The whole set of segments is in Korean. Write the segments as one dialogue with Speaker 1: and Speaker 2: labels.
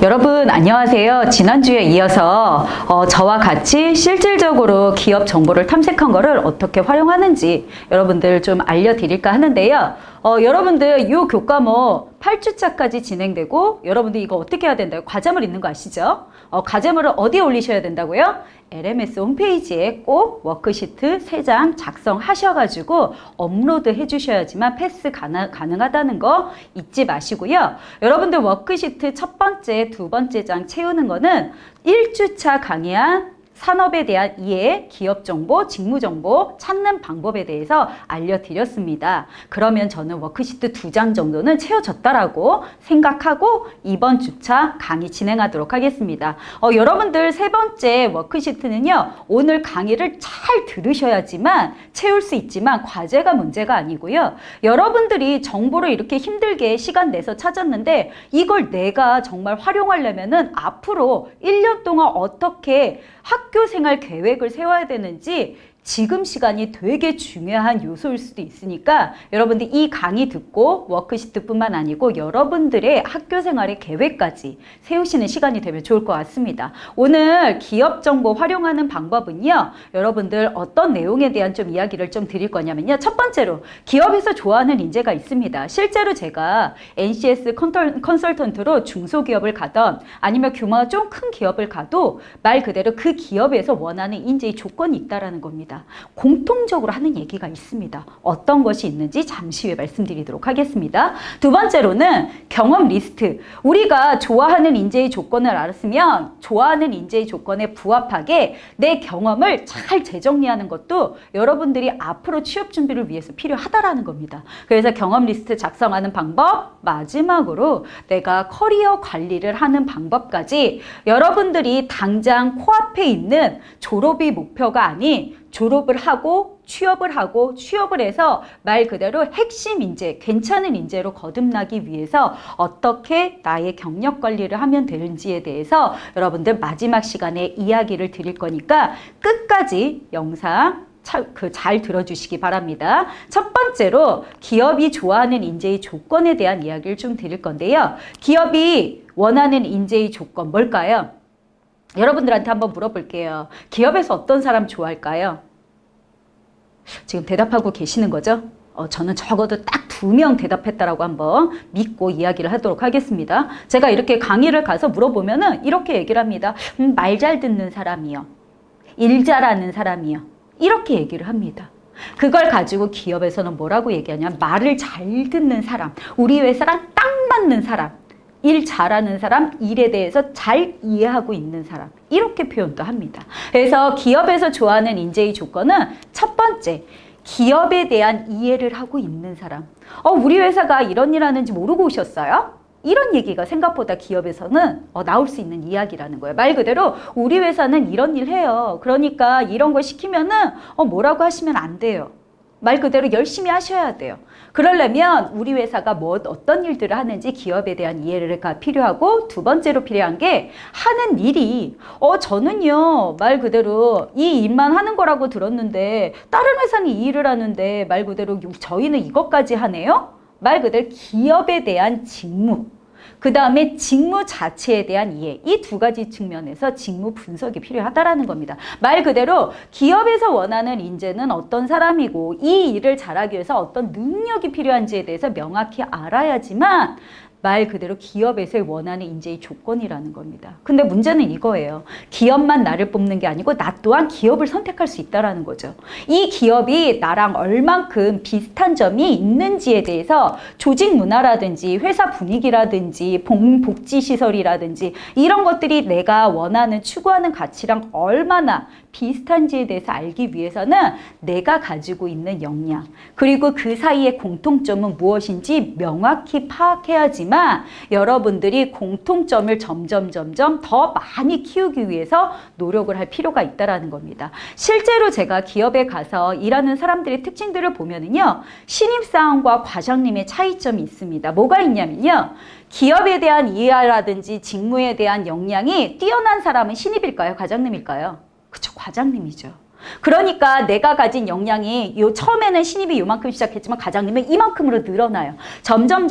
Speaker 1: 여러분 안녕하세요. 지난주에 이어서 저와 같이 실질적으로 기업 정보를 탐색한 거를 어떻게 활용하는지 여러분들 좀 알려드릴까 하는데요. 여러분들 이 교과목 8주차까지 진행되고 여러분들 이거 어떻게 해야 된다고? 과제물 있는 거 아시죠? 과제물을 어디에 올리셔야 된다고요? LMS 홈페이지에 꼭 워크시트 3장 작성하셔가지고 업로드 해주셔야지만 패스 가능하다는 거 잊지 마시고요. 여러분들 워크시트 첫 번째, 두 번째 장 채우는 거는 1주차 강의한 산업에 대한 이해, 기업 정보, 직무 정보 찾는 방법에 대해서 알려드렸습니다. 그러면 저는 워크시트 2장 정도는 채워졌다라고 생각하고 이번 주차 강의 진행하도록 하겠습니다. 여러분들 세 번째 워크시트는요, 오늘 강의를 잘 들으셔야지만 채울 수 있지만 과제가 문제가 아니고요. 여러분들이 정보를 이렇게 힘들게 시간 내서 찾았는데 이걸 내가 정말 활용하려면은 앞으로 1년 동안 어떻게 학교 생활 계획을 세워야 되는지 지금 시간이 되게 중요한 요소일 수도 있으니까 여러분들 이 강의 듣고 워크시트뿐만 아니고 여러분들의 학교 생활의 계획까지 세우시는 시간이 되면 좋을 것 같습니다. 오늘 기업 정보 활용하는 방법은요, 여러분들 어떤 내용에 대한 좀 이야기를 좀 드릴 거냐면요, 첫 번째로 기업에서 좋아하는 인재가 있습니다. 실제로 제가 NCS 컨설턴트로 중소기업을 가던 아니면 규모가 좀 큰 기업을 가도 말 그대로 그 기업에서 원하는 인재의 조건이 있다라는 겁니다. 공통적으로 하는 얘기가 있습니다. 어떤 것이 있는지 잠시 후에 말씀드리도록 하겠습니다. 두 번째로는 경험 리스트. 우리가 좋아하는 인재의 조건을 알았으면 좋아하는 인재의 조건에 부합하게 내 경험을 잘 재정리하는 것도 여러분들이 앞으로 취업 준비를 위해서 필요하다라는 겁니다. 그래서 경험 리스트 작성하는 방법, 마지막으로 내가 커리어 관리를 하는 방법까지 여러분들이 당장 코앞에 있는 졸업이 목표가 아닌 졸업을 하고 취업을 해서 말 그대로 핵심 인재, 괜찮은 인재로 거듭나기 위해서 어떻게 나의 경력 관리를 하면 되는지에 대해서 여러분들 마지막 시간에 이야기를 드릴 거니까 끝까지 영상 잘 들어주시기 바랍니다. 첫 번째로 기업이 좋아하는 인재의 조건에 대한 이야기를 좀 드릴 건데요. 기업이 원하는 인재의 조건 뭘까요? 여러분들한테 한번 물어볼게요. 기업에서 어떤 사람 좋아할까요? 지금 대답하고 계시는 거죠? 저는 적어도 딱 2명 대답했다라고 한번 믿고 이야기를 하도록 하겠습니다. 제가 이렇게 강의를 가서 물어보면은 이렇게 얘기를 합니다. 말 잘 듣는 사람이요. 일 잘하는 사람이요. 이렇게 얘기를 합니다. 그걸 가지고 기업에서는 뭐라고 얘기하냐면 말을 잘 듣는 사람, 우리 회사랑 딱 맞는 사람, 일 잘하는 사람, 일에 대해서 잘 이해하고 있는 사람, 이렇게 표현도 합니다. 그래서 기업에서 좋아하는 인재의 조건은 첫 번째, 기업에 대한 이해를 하고 있는 사람. 우리 회사가 이런 일 하는지 모르고 오셨어요? 이런 얘기가 생각보다 기업에서는 나올 수 있는 이야기라는 거예요. 말 그대로 우리 회사는 이런 일 해요. 그러니까 이런 거 시키면은 뭐라고 하시면 안 돼요. 말 그대로 열심히 하셔야 돼요. 그러려면 우리 회사가 어떤 일들을 하는지 기업에 대한 이해가 필요하고, 두 번째로 필요한 게 하는 일이 저는요 말 그대로 이 일만 하는 거라고 들었는데 다른 회사는 이 일을 하는데 말 그대로 저희는 이것까지 하네요? 말 그대로 기업에 대한 직무, 그 다음에 직무 자체에 대한 이해, 이 두 가지 측면에서 직무 분석이 필요하다라는 겁니다. 말 그대로 기업에서 원하는 인재는 어떤 사람이고 이 일을 잘하기 위해서 어떤 능력이 필요한지에 대해서 명확히 알아야지만 말 그대로 기업에서 원하는 인재의 조건이라는 겁니다. 근데 문제는 이거예요. 기업만 나를 뽑는 게 아니고 나 또한 기업을 선택할 수 있다는 거죠. 이 기업이 나랑 얼만큼 비슷한 점이 있는지에 대해서 조직 문화라든지 회사 분위기라든지 복지시설이라든지 이런 것들이 내가 원하는 추구하는 가치랑 얼마나 비슷한지에 대해서 알기 위해서는 내가 가지고 있는 역량, 그리고 그 사이의 공통점은 무엇인지 명확히 파악해야지만 여러분들이 공통점을 점점 더 많이 키우기 위해서 노력을 할 필요가 있다는 겁니다. 실제로 제가 기업에 가서 일하는 사람들의 특징들을 보면은요, 신입사원과 과장님의 차이점이 있습니다. 뭐가 있냐면요, 기업에 대한 이해라든지 직무에 대한 역량이 뛰어난 사람은 신입일까요? 과장님일까요? 그쵸, 과장님이죠. 그러니까 내가 가진 역량이 처음에는 신입이 요만큼 시작했지만 과장님은 이만큼으로 늘어나요. 점점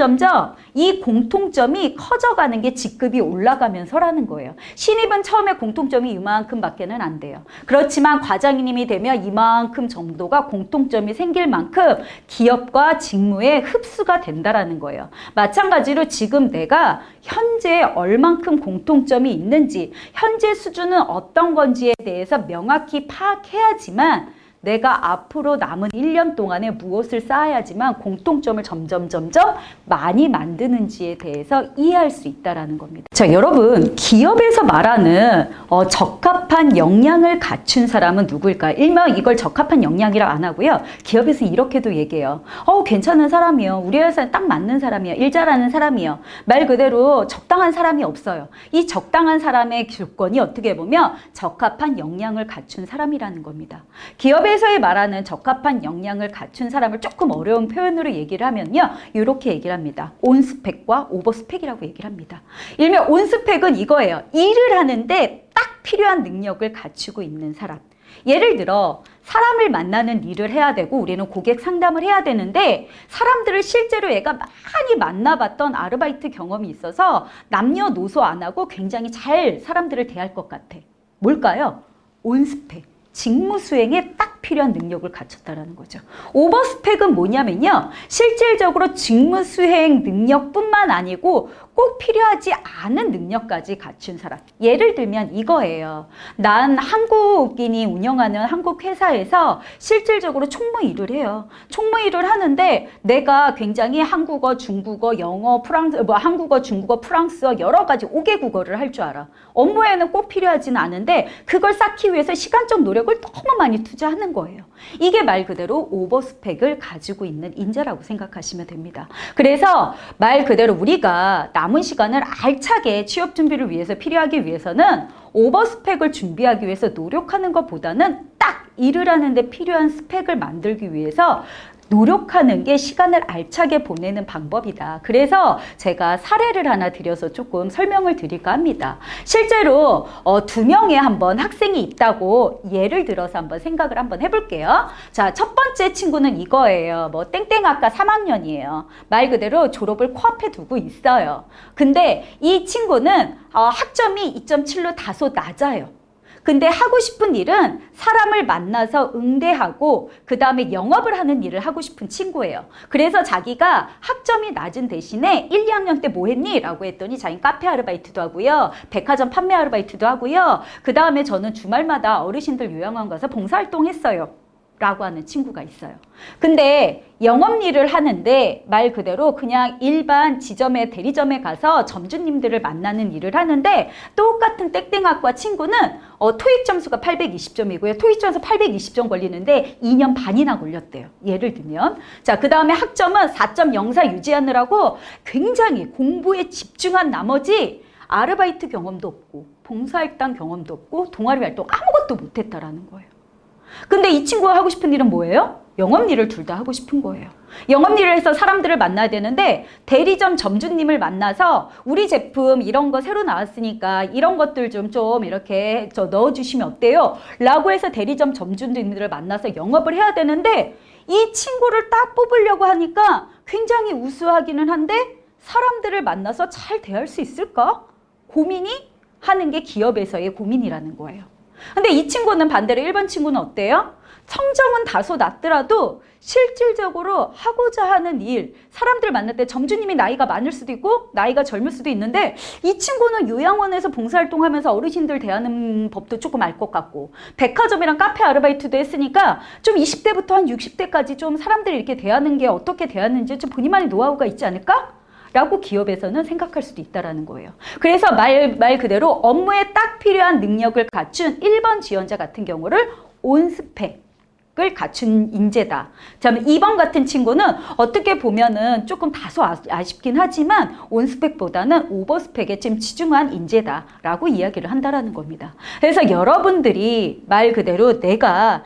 Speaker 1: 이 공통점이 커져가는 게 직급이 올라가면서라는 거예요. 신입은 처음에 공통점이 이만큼밖에는 안 돼요. 그렇지만 과장님이 되면 이만큼 정도가 공통점이 생길 만큼 기업과 직무에 흡수가 된다라는 거예요. 마찬가지로 지금 내가 현재 얼만큼 공통점이 있는지, 현재 수준은 어떤 건지에 대해서 명확히 파악해야지만 내가 앞으로 남은 1년 동안에 무엇을 쌓아야지만 공통점을 점점 많이 만드는지에 대해서 이해할 수 있다는 겁니다. 자, 여러분, 기업에서 말하는 적합한 역량을 갖춘 사람은 누구일까? 일명 이걸 적합한 역량이라 안 하고요. 기업에서 이렇게도 얘기해요. 괜찮은 사람이요. 우리 회사에 딱 맞는 사람이요. 일 잘하는 사람이요. 말 그대로 적당한 사람이 없어요. 이 적당한 사람의 조건이 어떻게 보면 적합한 역량을 갖춘 사람이라는 겁니다. 기업에서의 말하는 적합한 역량을 갖춘 사람을 조금 어려운 표현으로 얘기를 하면요. 이렇게 얘기를 합니다. 온스펙과 오버스펙이라고 얘기를 합니다. 일명 온스펙은 이거예요. 일을 하는데 딱 필요한 능력을 갖추고 있는 사람. 예를 들어 사람을 만나는 일을 해야 되고 우리는 고객 상담을 해야 되는데 사람들을 실제로 얘가 많이 만나봤던 아르바이트 경험이 있어서 남녀노소 안 하고 굉장히 잘 사람들을 대할 것 같아. 뭘까요? 온스펙. 직무 수행에 딱 필요한 능력을 갖췄다라는 거죠. 오버스펙은 뭐냐면요. 실질적으로 직무 수행 능력뿐만 아니고 꼭 필요하지 않은 능력까지 갖춘 사람. 예를 들면 이거예요. 난 한국인이 운영하는 한국 회사에서 실질적으로 총무 일을 해요. 총무 일을 하는데 내가 굉장히 한국어, 중국어, 영어, 한국어, 중국어, 프랑스어 여러 가지 5개국어를 할 줄 알아. 업무에는 꼭 필요하지는 않은데 그걸 쌓기 위해서 시간적 노력을 너무 많이 투자하는 거예요. 이게 말 그대로 오버스펙을 가지고 있는 인재라고 생각하시면 됩니다. 그래서 말 그대로 우리가 남은 시간을 알차게 취업 준비를 위해서 필요하기 위해서는 오버스펙을 준비하기 위해서 노력하는 것보다는 딱 일을 하는데 필요한 스펙을 만들기 위해서 노력하는 게 시간을 알차게 보내는 방법이다. 그래서 제가 사례를 하나 드려서 조금 설명을 드릴까 합니다. 실제로 2명의 한번 학생이 있다고 예를 들어서 한번 생각을 한번 해볼게요. 자, 첫 번째 친구는 이거예요. 뭐 땡땡학과 3학년이에요. 말 그대로 졸업을 코앞에 두고 있어요. 근데 이 친구는 학점이 2.7로 다소 낮아요. 근데 하고 싶은 일은 사람을 만나서 응대하고 그 다음에 영업을 하는 일을 하고 싶은 친구예요. 그래서 자기가 학점이 낮은 대신에 1, 2학년 때 뭐 했니? 라고 했더니 자기는 카페 아르바이트도 하고요. 백화점 판매 아르바이트도 하고요. 그 다음에 저는 주말마다 어르신들 요양원 가서 봉사활동 했어요. 라고 하는 친구가 있어요. 근데 영업 일을 하는데 말 그대로 그냥 일반 지점에 대리점에 가서 점주님들을 만나는 일을 하는데 똑같은 땡땡학과 친구는 토익 점수가 820점이고요. 토익 점수 820점 걸리는데 2년 반이나 걸렸대요. 예를 들면. 자, 그 다음에 학점은 4.04 유지하느라고 굉장히 공부에 집중한 나머지 아르바이트 경험도 없고 봉사활동 경험도 없고 동아리 활동 아무것도 못했다라는 거예요. 근데 이 친구가 하고 싶은 일은 뭐예요? 영업 일을 둘 다 하고 싶은 거예요. 영업 일을 해서 사람들을 만나야 되는데 대리점 점주님을 만나서 우리 제품 이런 거 새로 나왔으니까 이런 것들 좀 이렇게 넣어주시면 어때요? 라고 해서 대리점 점주님들을 만나서 영업을 해야 되는데 이 친구를 딱 뽑으려고 하니까 굉장히 우수하기는 한데 사람들을 만나서 잘 대할 수 있을까? 고민이 하는 게 기업에서의 고민이라는 거예요. 근데 이 친구는 반대로 1번 친구는 어때요? 성적은 다소 낮더라도 실질적으로 하고자 하는 일, 사람들 만날 때 점주님이 나이가 많을 수도 있고 나이가 젊을 수도 있는데 이 친구는 요양원에서 봉사활동하면서 어르신들 대하는 법도 조금 알 것 같고 백화점이랑 카페 아르바이트도 했으니까 좀 20대부터 한 60대까지 좀 사람들이 이렇게 대하는 게 어떻게 대하는지 좀 본인만의 노하우가 있지 않을까? 라고 기업에서는 생각할 수도 있다는 거예요. 그래서 말 그대로 업무에 딱 필요한 능력을 갖춘 1번 지원자 같은 경우를 온스펙을 갖춘 인재다. 자, 2번 같은 친구는 어떻게 보면은 조금 다소 아쉽긴 하지만 온스펙보다는 오버스펙에 좀 치중한 인재다라고 이야기를 한다라는 겁니다. 그래서 여러분들이 말 그대로 내가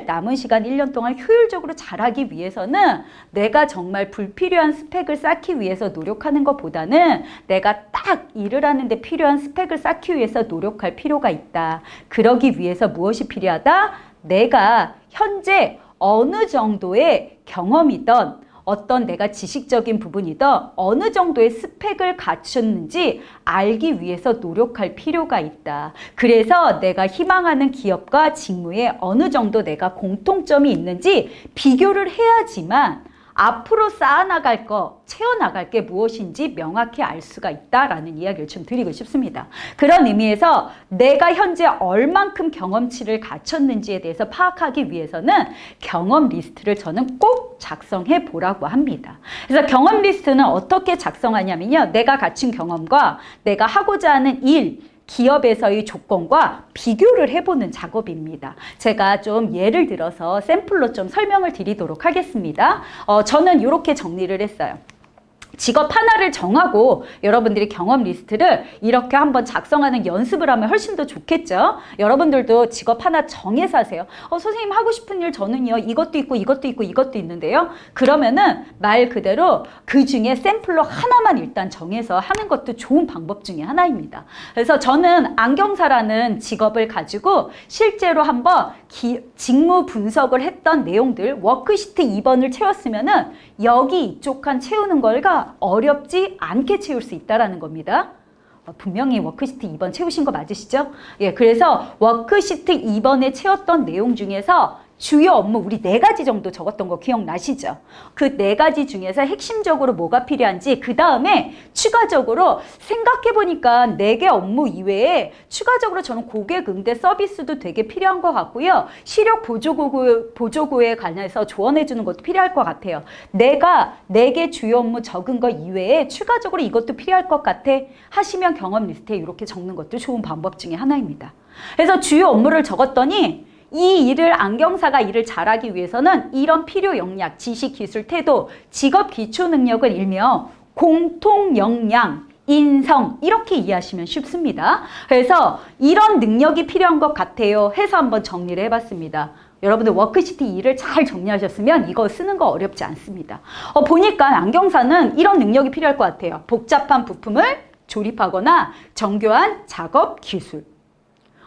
Speaker 1: 남은 시간 1년 동안 효율적으로 잘하기 위해서는 내가 정말 불필요한 스펙을 쌓기 위해서 노력하는 것보다는 내가 딱 일을 하는데 필요한 스펙을 쌓기 위해서 노력할 필요가 있다. 그러기 위해서 무엇이 필요하다? 내가 현재 어느 정도의 경험이든 어떤 내가 지식적인 부분이든 어느 정도의 스펙을 갖췄는지 알기 위해서 노력할 필요가 있다. 그래서 내가 희망하는 기업과 직무에 어느 정도 내가 공통점이 있는지 비교를 해야지만 앞으로 쌓아나갈 거, 채워나갈 게 무엇인지 명확히 알 수가 있다라는 이야기를 좀 드리고 싶습니다. 그런 의미에서 내가 현재 얼만큼 경험치를 갖췄는지에 대해서 파악하기 위해서는 경험 리스트를 저는 꼭 작성해 보라고 합니다. 그래서 경험 리스트는 어떻게 작성하냐면요. 내가 갖춘 경험과 내가 하고자 하는 일, 기업에서의 조건과 비교를 해보는 작업입니다. 제가 좀 예를 들어서 샘플로 좀 설명을 드리도록 하겠습니다. 저는 이렇게 정리를 했어요. 직업 하나를 정하고 여러분들이 경험 리스트를 이렇게 한번 작성하는 연습을 하면 훨씬 더 좋겠죠. 여러분들도 직업 하나 정해서 하세요. 선생님 하고 싶은 일 저는요 이것도 있고 이것도 있고 이것도 있는데요. 그러면은 말 그대로 그 중에 샘플로 하나만 일단 정해서 하는 것도 좋은 방법 중에 하나입니다. 그래서 저는 안경사라는 직업을 가지고 실제로 한번 직무 분석을 했던 내용들 워크시트 2번을 채웠으면은 여기 이쪽 한 채우는 걸가 어렵지 않게 채울 수 있다라는 겁니다. 분명히 워크시트 2번 채우신 거 맞으시죠? 예, 그래서 워크시트 2번에 채웠던 내용 중에서 주요 업무 우리 4가지 정도 적었던 거 기억나시죠? 그 4가지 중에서 핵심적으로 뭐가 필요한지 그 다음에 추가적으로 생각해보니까 4개 업무 이외에 추가적으로 저는 고객 응대 서비스도 되게 필요한 것 같고요. 시력 보조구에 관해서 조언해주는 것도 필요할 것 같아요. 내가 4개 주요 업무 적은 거 이외에 추가적으로 이것도 필요할 것 같아 하시면 경험 리스트에 이렇게 적는 것도 좋은 방법 중에 하나입니다. 그래서 주요 업무를 적었더니 이 일을 안경사가 일을 잘하기 위해서는 이런 필요 역량, 지식, 기술, 태도, 직업 기초 능력을 일명 공통 역량, 인성 이렇게 이해하시면 쉽습니다. 그래서 이런 능력이 필요한 것 같아요 해서 한번 정리를 해봤습니다. 여러분들 워크시트 2를 잘 정리하셨으면 이거 쓰는 거 어렵지 않습니다. 보니까 안경사는 이런 능력이 필요할 것 같아요. 복잡한 부품을 조립하거나 정교한 작업 기술.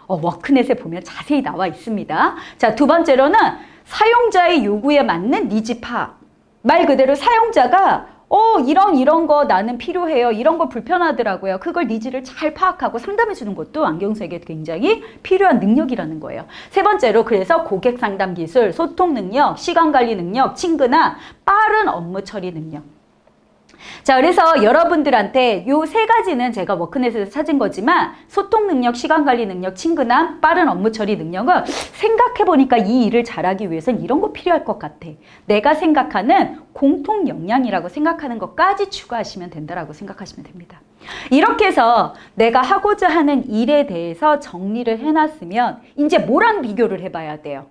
Speaker 1: 워크넷에 보면 자세히 나와 있습니다. 자, 두 번째로는 사용자의 요구에 맞는 니즈 파악. 말 그대로 사용자가 이런 거 나는 필요해요. 이런 거 불편하더라고요. 그걸 니즈를 잘 파악하고 상담해 주는 것도 안경사에게 굉장히 필요한 능력이라는 거예요. 세 번째로 그래서 고객 상담 기술, 소통 능력, 시간 관리 능력, 친근함, 빠른 업무 처리 능력. 자, 그래서 여러분들한테 요 3가지는 제가 워크넷에서 찾은 거지만 소통 능력, 시간 관리 능력, 친근함, 빠른 업무 처리 능력은 생각해보니까 이 일을 잘하기 위해서는 이런 거 필요할 것 같아. 내가 생각하는 공통 역량이라고 생각하는 것까지 추가하시면 된다라고 생각하시면 됩니다. 이렇게 해서 내가 하고자 하는 일에 대해서 정리를 해놨으면 이제 뭐랑 비교를 해봐야 돼요?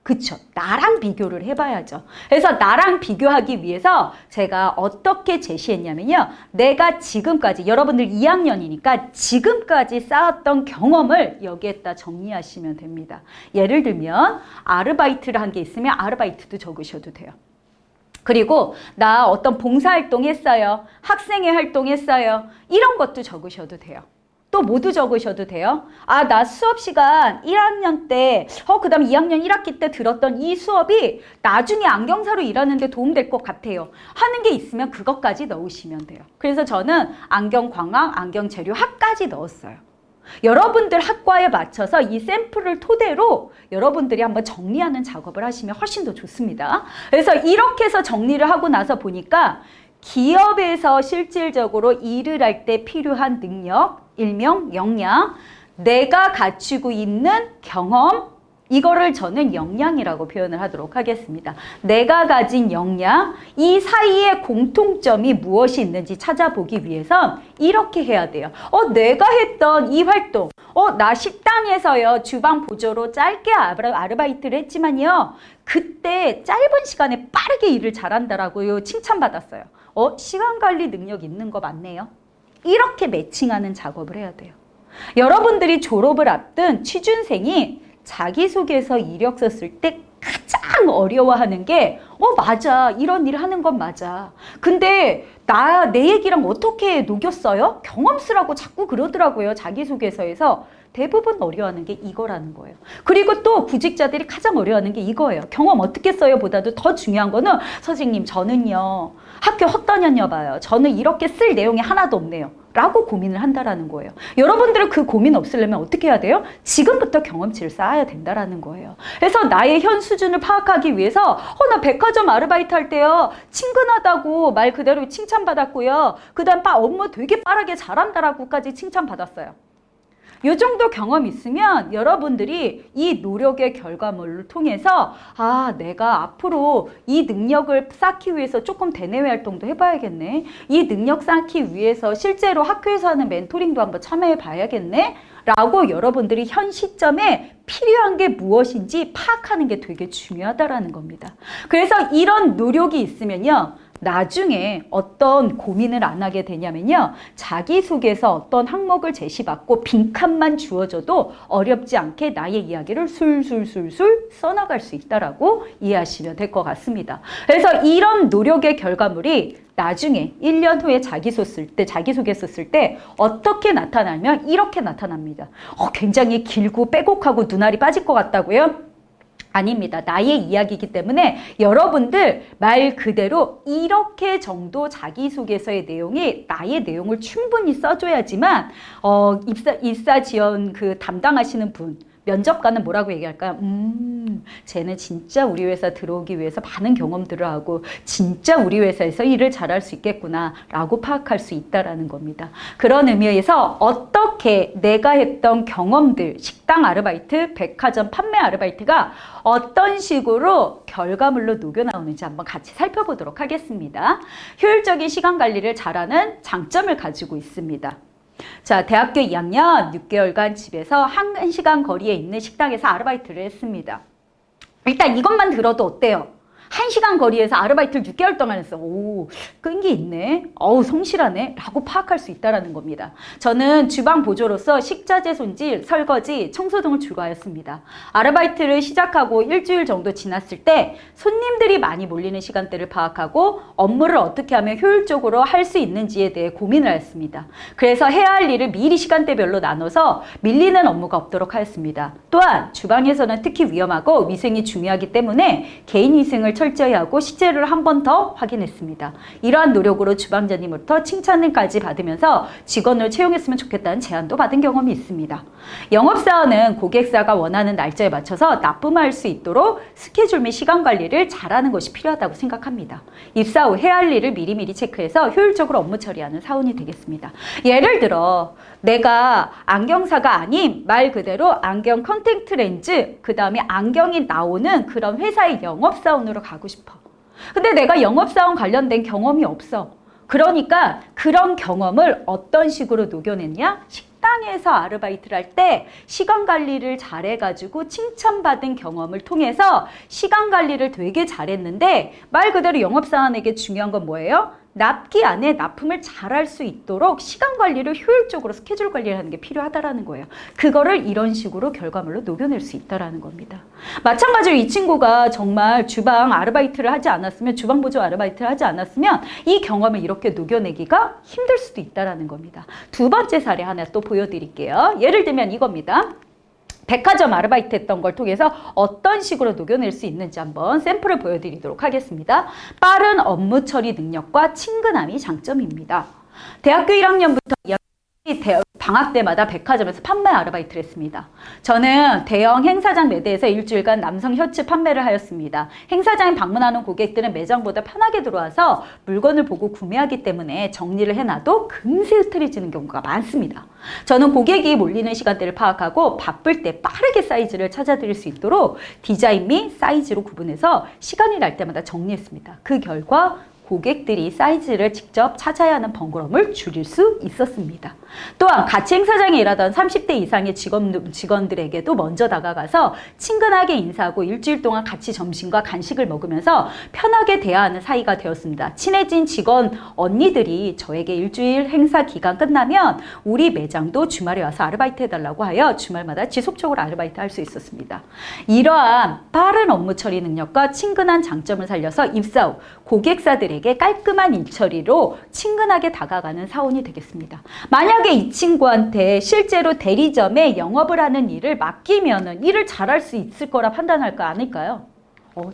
Speaker 1: 그쵸. 나랑 비교를 해봐야죠. 그래서 나랑 비교하기 위해서 제가 어떻게 제시했냐면요. 내가 지금까지, 여러분들 2학년이니까 지금까지 쌓았던 경험을 여기에다 정리하시면 됩니다. 예를 들면 아르바이트를 한 게 있으면 아르바이트도 적으셔도 돼요. 그리고 나 어떤 봉사활동 했어요. 학생회 활동했어요. 이런 것도 적으셔도 돼요. 또 모두 적으셔도 돼요. 나 수업 시간 1학년 때, 그 다음 2학년 1학기 때 들었던 이 수업이 나중에 안경사로 일하는데 도움될 것 같아요. 하는 게 있으면 그것까지 넣으시면 돼요. 그래서 저는 안경광학, 안경재료학까지 넣었어요. 여러분들 학과에 맞춰서 이 샘플을 토대로 여러분들이 한번 정리하는 작업을 하시면 훨씬 더 좋습니다. 그래서 이렇게 해서 정리를 하고 나서 보니까 기업에서 실질적으로 일을 할 때 필요한 능력, 일명 역량, 내가 갖추고 있는 경험, 이거를 저는 역량이라고 표현을 하도록 하겠습니다. 내가 가진 역량, 이 사이에 공통점이 무엇이 있는지 찾아보기 위해선 이렇게 해야 돼요. 내가 했던 이 활동, 나 식당에서요, 주방 보조로 짧게 아르바이트를 했지만요, 그때 짧은 시간에 빠르게 일을 잘한다라고 칭찬받았어요. 시간 관리 능력 있는 거 맞네요. 이렇게 매칭하는 작업을 해야 돼요. 여러분들이 졸업을 앞둔 취준생이 자기소개서 이력서 쓸 때 가장 어려워하는 게 맞아. 이런 일 하는 건 맞아. 근데 내 얘기랑 어떻게 녹였어요? 경험수라고 자꾸 그러더라고요. 자기소개서에서. 대부분 어려워하는 게 이거라는 거예요. 그리고 또 구직자들이 가장 어려워하는 게 이거예요. 경험 어떻게 써요? 보다도 더 중요한 거는 선생님 저는요. 학교 헛다녔나 봐요. 저는 이렇게 쓸 내용이 하나도 없네요. 라고 고민을 한다라는 거예요. 여러분들은 그 고민 없으려면 어떻게 해야 돼요? 지금부터 경험치를 쌓아야 된다라는 거예요. 그래서 나의 현 수준을 파악하기 위해서 나 백화점 아르바이트 할 때요. 친근하다고 말 그대로 칭찬받았고요. 그 다음 업무 되게 빠르게 잘한다라고까지 칭찬받았어요. 이 정도 경험 있으면 여러분들이 이 노력의 결과물을 통해서 내가 앞으로 이 능력을 쌓기 위해서 조금 대내외 활동도 해봐야겠네. 이 능력 쌓기 위해서 실제로 학교에서 하는 멘토링도 한번 참여해 봐야겠네. 라고 여러분들이 현 시점에 필요한 게 무엇인지 파악하는 게 되게 중요하다라는 겁니다. 그래서 이런 노력이 있으면요. 나중에 어떤 고민을 안 하게 되냐면요. 자기소개서 어떤 항목을 제시받고 빈칸만 주어져도 어렵지 않게 나의 이야기를 술술술술 써나갈 수 있다라고 이해하시면 될 것 같습니다. 그래서 이런 노력의 결과물이 나중에 1년 후에 자기소개서 쓸 때 어떻게 나타나면 이렇게 나타납니다. 굉장히 길고 빼곡하고 눈알이 빠질 것 같다고요? 아닙니다. 나의 이야기이기 때문에 여러분들 말 그대로 이렇게 정도 자기소개서의 내용이 나의 내용을 충분히 써줘야지만 입사 지원 그 담당하시는 분 면접관은 뭐라고 얘기할까요? 쟤는 진짜 우리 회사 들어오기 위해서 많은 경험들을 하고 진짜 우리 회사에서 일을 잘할 수 있겠구나 라고 파악할 수 있다라는 겁니다. 그런 의미에서 어떻게 내가 했던 경험들, 식당 아르바이트, 백화점 판매 아르바이트가 어떤 식으로 결과물로 녹여나오는지 한번 같이 살펴보도록 하겠습니다. 효율적인 시간 관리를 잘하는 장점을 가지고 있습니다. 자, 대학교 2학년 6개월간 집에서 1시간 거리에 있는 식당에서 아르바이트를 했습니다. 일단 이것만 들어도 어때요? 1시간 거리에서 아르바이트를 6개월 동안 했어. 오, 끈기 있네. 성실하네. 라고 파악할 수 있다는 겁니다. 저는 주방 보조로서 식자재 손질, 설거지, 청소 등을 주로 하였습니다. 아르바이트를 시작하고 일주일 정도 지났을 때 손님들이 많이 몰리는 시간대를 파악하고 업무를 어떻게 하면 효율적으로 할 수 있는지에 대해 고민을 했습니다. 그래서 해야 할 일을 미리 시간대별로 나눠서 밀리는 업무가 없도록 하였습니다. 또한 주방에서는 특히 위험하고 위생이 중요하기 때문에 개인 위생을 철저히 하고 식재료를 한 번 더 확인했습니다. 이러한 노력으로 주방장님으로부터 칭찬을까지 받으면서 직원을 채용했으면 좋겠다는 제안도 받은 경험이 있습니다. 영업사원은 고객사가 원하는 날짜에 맞춰서 납품할 수 있도록 스케줄 및 시간 관리를 잘하는 것이 필요하다고 생각합니다. 입사 후 해야 할 일을 미리미리 체크해서 효율적으로 업무 처리하는 사원이 되겠습니다. 예를 들어 내가 안경사가 아닌 말 그대로 안경 컨택트 렌즈, 그 다음에 안경이 나오는 그런 회사의 영업사원으로 가고 싶어. 근데 내가 영업사원 관련된 경험이 없어. 그러니까 그런 경험을 어떤 식으로 녹여냈냐? 식당에서 아르바이트를 할 때 시간 관리를 잘해가지고 칭찬받은 경험을 통해서 시간 관리를 되게 잘했는데 말 그대로 영업사원에게 중요한 건 뭐예요? 납기 안에 납품을 잘할 수 있도록 시간 관리를 효율적으로 스케줄 관리를 하는 게 필요하다라는 거예요. 그거를 이런 식으로 결과물로 녹여낼 수 있다라는 겁니다. 마찬가지로 이 친구가 정말 주방 아르바이트를 하지 않았으면, 주방 보조 아르바이트를 하지 않았으면 이 경험을 이렇게 녹여내기가 힘들 수도 있다라는 겁니다. 두 번째 사례 하나 또 보여드릴게요. 예를 들면 이겁니다. 백화점 아르바이트 했던 걸 통해서 어떤 식으로 녹여낼 수 있는지 한번 샘플을 보여드리도록 하겠습니다. 빠른 업무 처리 능력과 친근함이 장점입니다. 대학교 1학년부터 방학 때마다 백화점에서 판매 아르바이트를 했습니다. 저는 대형 행사장 매대에서 일주일간 남성 셔츠 판매를 하였습니다. 행사장에 방문하는 고객들은 매장보다 편하게 들어와서 물건을 보고 구매하기 때문에 정리를 해놔도 금세 흐트러지는 경우가 많습니다. 저는 고객이 몰리는 시간대를 파악하고 바쁠 때 빠르게 사이즈를 찾아드릴 수 있도록 디자인 및 사이즈로 구분해서 시간이 날 때마다 정리했습니다. 그 결과 고객들이 사이즈를 직접 찾아야 하는 번거로움을 줄일 수 있었습니다. 또한 같이 행사장에 일하던 30대 이상의 직원들에게도 먼저 다가가서 친근하게 인사하고 일주일 동안 같이 점심과 간식을 먹으면서 편하게 대화하는 사이가 되었습니다. 친해진 직원 언니들이 저에게 일주일 행사 기간 끝나면 우리 매장도 주말에 와서 아르바이트 해달라고 하여 주말마다 지속적으로 아르바이트 할 수 있었습니다. 이러한 빠른 업무 처리 능력과 친근한 장점을 살려서 입사 후 고객사들에게 깔끔한 일처리로 친근하게 다가가는 사원이 되겠습니다. 만약에 이 친구한테 실제로 대리점에 영업을 하는 일을 맡기면은 일을 잘할 수 있을 거라 판단할까 아닐까요?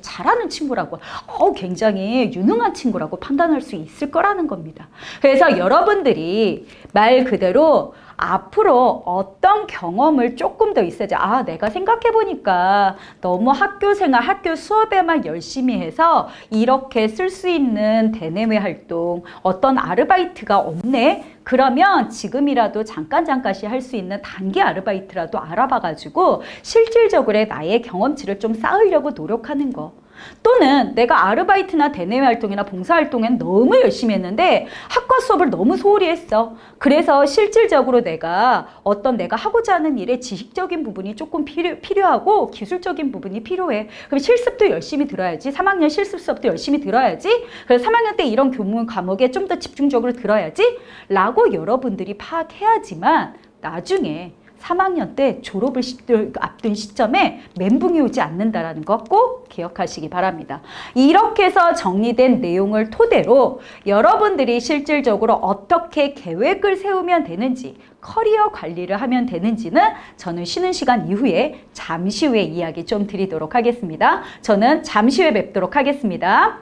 Speaker 1: 잘하는 친구라고, 굉장히 유능한 친구라고 판단할 수 있을 거라는 겁니다. 그래서 여러분들이 말 그대로 앞으로 어떤 경험을 조금 더 있어야지. 내가 생각해보니까 너무 학교 생활, 학교 수업에만 열심히 해서 이렇게 쓸 수 있는 대내외 활동, 어떤 아르바이트가 없네? 그러면 지금이라도 잠깐씩 할 수 있는 단기 아르바이트라도 알아봐가지고 실질적으로 나의 경험치를 좀 쌓으려고 노력하는 거. 또는 내가 아르바이트나 대내외 활동이나 봉사활동엔 너무 열심히 했는데 학과 수업을 너무 소홀히 했어. 그래서 실질적으로 내가 하고자 하는 일의 지식적인 부분이 조금 필요하고 기술적인 부분이 필요해. 그럼 실습도 열심히 들어야지. 3학년 실습 수업도 열심히 들어야지. 그래서 3학년 때 이런 과목에 좀 더 집중적으로 들어야지. 라고 여러분들이 파악해야지만 나중에 3학년 때 졸업을 앞둔 시점에 멘붕이 오지 않는다는 거 꼭 기억하시기 바랍니다. 이렇게 해서 정리된 내용을 토대로 여러분들이 실질적으로 어떻게 계획을 세우면 되는지, 커리어 관리를 하면 되는지는 저는 쉬는 시간 이후에 잠시 후에 이야기 좀 드리도록 하겠습니다. 저는 잠시 후에 뵙도록 하겠습니다.